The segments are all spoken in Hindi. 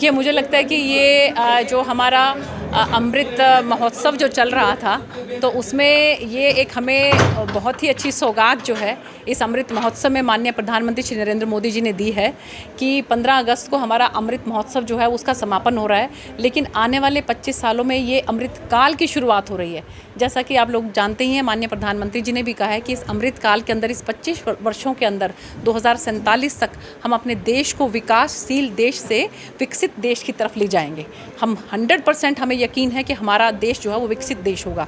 देखिए, मुझे लगता है कि ये जो हमारा अमृत महोत्सव जो चल रहा था, तो उसमें ये एक हमें बहुत ही अच्छी सौगात जो है इस अमृत महोत्सव में माननीय प्रधानमंत्री श्री नरेंद्र मोदी जी ने दी है कि 15 अगस्त को हमारा अमृत महोत्सव जो है उसका समापन हो रहा है, लेकिन आने वाले 25 सालों में ये अमृत काल की शुरुआत हो रही है। जैसा कि आप लोग जानते ही हैं, माननीय प्रधानमंत्री जी ने भी कहा है कि इस अमृत काल के अंदर, इस 25 वर्षों के अंदर 2047 तक हम अपने देश को विकासशील देश से विकसित देश की तरफ ले जाएंगे। हम 100% हमें यकीन है कि हमारा देश जो है वो विकसित देश होगा।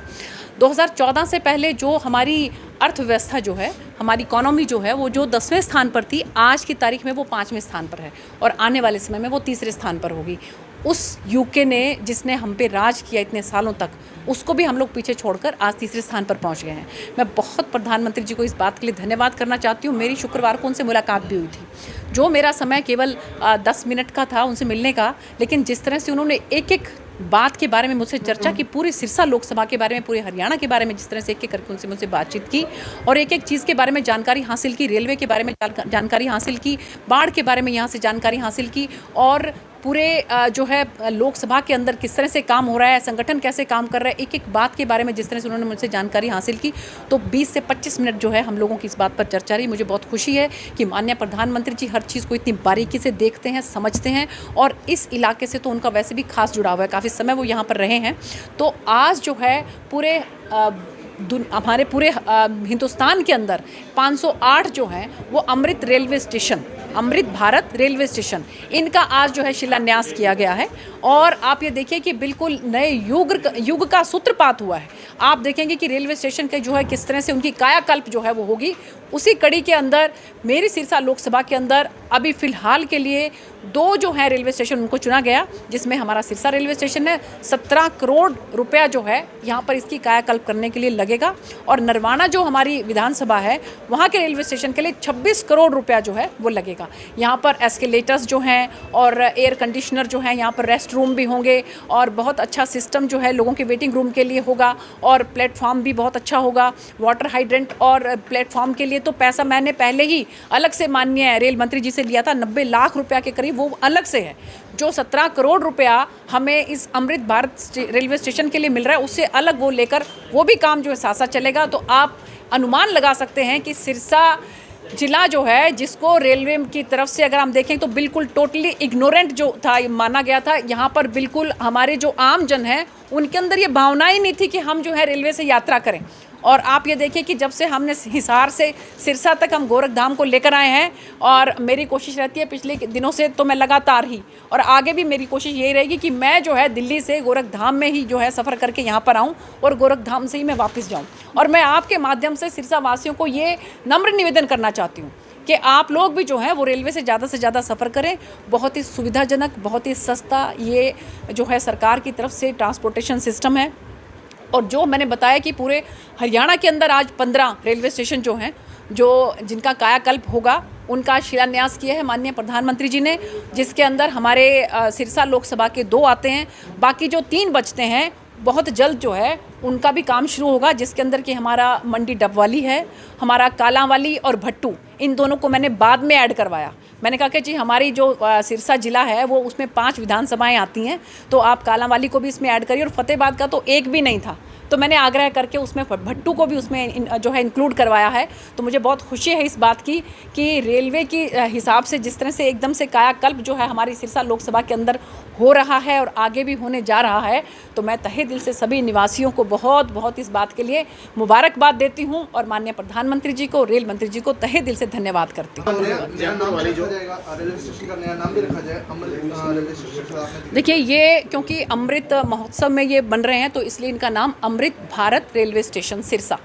2014 से पहले जो हमारी अर्थव्यवस्था जो है, हमारी इकोनॉमी जो है, वो जो 10वें स्थान पर थी, आज की तारीख में वो 5वें स्थान पर है और आने वाले समय में वो 3रे स्थान पर होगी। उस यूके ने, जिसने हम पे राज किया इतने सालों तक, उसको भी हम लोग पीछे छोड़कर आज 3रे स्थान पर पहुंच गए हैं। मैं बहुत प्रधानमंत्री जी को इस बात के लिए धन्यवाद करना चाहती हूँ। मेरी शुक्रवार को उनसे मुलाकात भी हुई थी। जो मेरा समय केवल 10 मिनट का था उनसे मिलने का, लेकिन जिस तरह से उन्होंने एक एक बात के बारे में मुझसे चर्चा की, पूरी सिरसा लोकसभा के बारे में, पूरे हरियाणा के बारे में, जिस तरह से एक एक करके उनसे मुझसे बातचीत की और एक एक चीज़ के बारे में जानकारी हासिल की, रेलवे के बारे में जानकारी हासिल की, बाढ़ के बारे में यहाँ से जानकारी हासिल की और पूरे जो है लोकसभा के अंदर किस तरह से काम हो रहा है, संगठन कैसे काम कर रहा है, एक एक बात के बारे में जिस तरह से उन्होंने मुझसे जानकारी हासिल की, तो 20 से 25 मिनट जो है हम लोगों की इस बात पर चर्चा रही। मुझे बहुत खुशी है कि माननीय प्रधानमंत्री जी हर चीज़ को इतनी बारीकी से देखते हैं, समझते हैं और इस इलाके से तो उनका वैसे भी खास जुड़ाव है, काफ़ी समय वो यहाँ पर रहे हैं। तो आज जो है पूरे हमारे पूरे हिंदुस्तान के अंदर 508 जो हैं वो अमृत railway station, Amrit Bharat railway station, इनका आज जो है शिलान्यास किया गया है और आप ये देखिए कि बिल्कुल नए युग का सूत्रपात हुआ है। आप देखेंगे कि रेलवे स्टेशन के जो है किस तरह से उनकी कायाकल्प जो है वो होगी। उसी कड़ी के अंदर मेरी सिरसा लोकसभा के अंदर अभी फ़िलहाल के लिए 2 जो हैं रेलवे स्टेशन उनको चुना गया, जिसमें हमारा सिरसा रेलवे स्टेशन है। 17 करोड़ रुपया जो है यहाँ पर इसकी कायाकल्प करने के लिए लगेगा और नरवाना जो हमारी विधानसभा है, वहाँ के रेलवे स्टेशन के लिए 26 करोड़ रुपया जो है वो लगेगा। यहाँ पर एस्केलेटर्स जो हैं और एयर कंडीशनर जो हैं, यहाँ पर रेस्ट रूम भी होंगे और बहुत अच्छा सिस्टम जो है लोगों के वेटिंग रूम के लिए होगा और प्लेटफॉर्म भी बहुत अच्छा होगा। वाटर हाइड्रेंट और प्लेटफॉर्म के लिए तो पैसा मैंने पहले ही अलग से माननीय रेल मंत्री जी से लिया था, 90 लाख रुपया के करीब, वो अलग से है। जो 17 करोड़ रुपया हमें इस अमृत भारत रेलवे स्टेशन के लिए मिल रहा है, उससे अलग वो लेकर वो भी काम जो है साथ साथ चलेगा। तो आप अनुमान लगा सकते हैं कि सिरसा जिला जो है, जिसको रेलवे की तरफ से अगर हम देखें तो बिल्कुल टोटली इग्नोरेंट जो था माना गया था, यहाँ पर बिल्कुल हमारे जो आम जन हैं उनके अंदर ये भावना ही नहीं थी कि हम जो है रेलवे से यात्रा करें। और आप ये देखिए कि जब से हमने हिसार से सिरसा तक हम गोरखधाम को लेकर आए हैं और मेरी कोशिश रहती है पिछले दिनों से, तो मैं लगातार ही और आगे भी मेरी कोशिश यही रहेगी कि मैं जो है दिल्ली से गोरखधाम में ही जो है सफ़र करके यहाँ पर आऊँ और गोरखधाम से ही मैं वापस जाऊँ। और मैं आपके माध्यम से सिरसा वासियों को ये नम्र निवेदन करना चाहती हूँ कि आप लोग भी जो है वो रेलवे से ज़्यादा सफ़र करें। बहुत ही सुविधाजनक, बहुत ही सस्ता ये जो है सरकार की तरफ से ट्रांसपोर्टेशन सिस्टम है। और जो मैंने बताया कि पूरे हरियाणा के अंदर आज 15 रेलवे स्टेशन जो हैं, जो जिनका कायाकल्प होगा, उनका शिलान्यास किया है माननीय प्रधानमंत्री जी ने, जिसके अंदर हमारे सिरसा लोकसभा के 2 आते हैं। बाकी जो 3 बचते हैं बहुत जल्द जो है उनका भी काम शुरू होगा, जिसके अंदर कि हमारा मंडी डबवाली है, हमारा कालांवाली और भट्टू, इन दोनों को मैंने बाद में ऐड करवाया। मैंने कहा कि जी हमारी जो सिरसा जिला है वो उसमें 5 विधानसभाएं आती हैं, तो आप कालांवाली को भी इसमें ऐड करिए और फतेहाबाद का तो एक भी नहीं था, तो मैंने आग्रह करके उसमें भट्टू को भी उसमें जो है इंक्लूड करवाया है। तो मुझे बहुत खुशी है इस बात की कि रेलवे की हिसाब से जिस तरह से एकदम से कायाकल्प जो है हमारी सिरसा लोकसभा के अंदर हो रहा है और आगे भी होने जा रहा है, तो मैं तहे दिल से सभी निवासियों को बहुत बहुत इस बात के लिए मुबारकबाद देती हूँ और माननीय प्रधानमंत्री जी को, रेल मंत्री जी को तहे दिल से धन्यवाद करती हूँ। देखिए, ये क्योंकि अमृत महोत्सव में ये बन रहे हैं, तो इसलिए इनका नाम अमृत भारत रेलवे स्टेशन सिरसा